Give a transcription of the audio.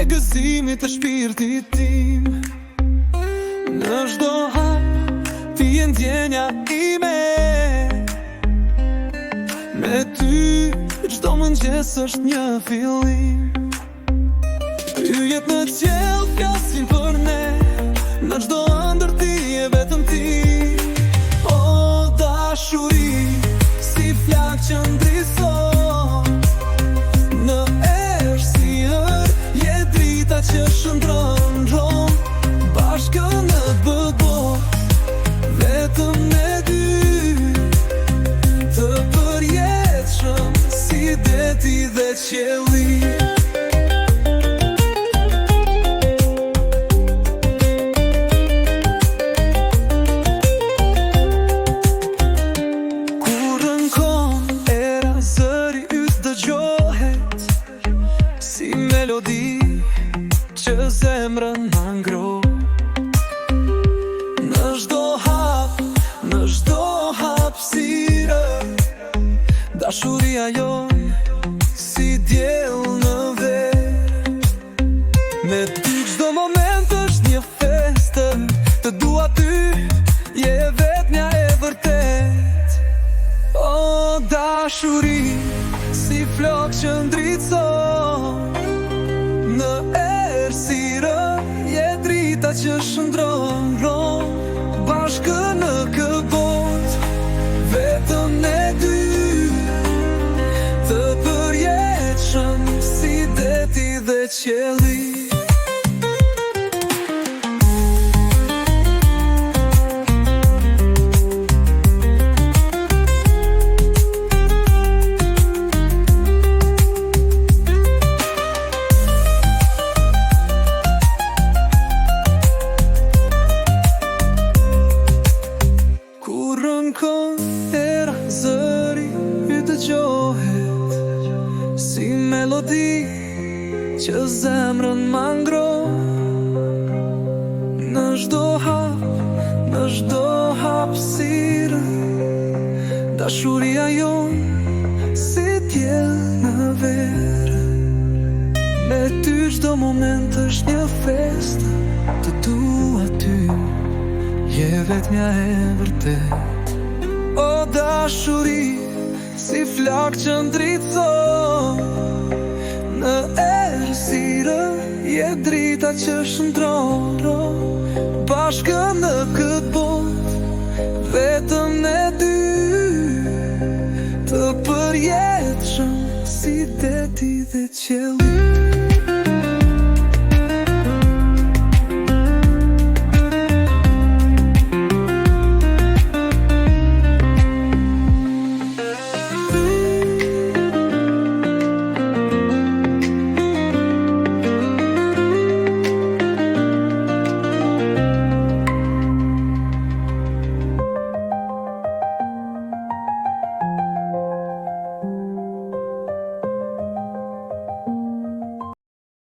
e gëzimit të shpirtit tim. Në çdo hap ti je ndjenja ime. Me ty çdo mëngjes është një fillim. Yjet në qiell flasin për ne, në çdo ëndër ti je vetëm ti. O dashuri, si flak që ndrison në errësirë, je drita që shndron bashkë në bëbot, vetëm ne dy të përjetshëm si deti dhe qielli. Si melodi që zemrën ma ngro, në çdo hapësirë, dashuria jon si diell në ver. Me ty çdo moment është një festë, të dua ty, je vetmja e vërtet. O dashuri, si flok që ndricon në errësirë, je drita që shndron bashkë në këbot, vetëm ne dy të përjetshëm si deti dhe qielli. Era zëri i dëgjohet si melodi që zemrën ma ngron, në çdo hapësirë, dashuria jon si diell në ver. Me ty çdo moment është një festë, të dua ty, je vetmja e vërtet. O dashuri, si flak që ndricon në errësirë, je drita që shndron bashkë në këtë botë, vetëm ne dy të përjetshëm si deti dhe qielli.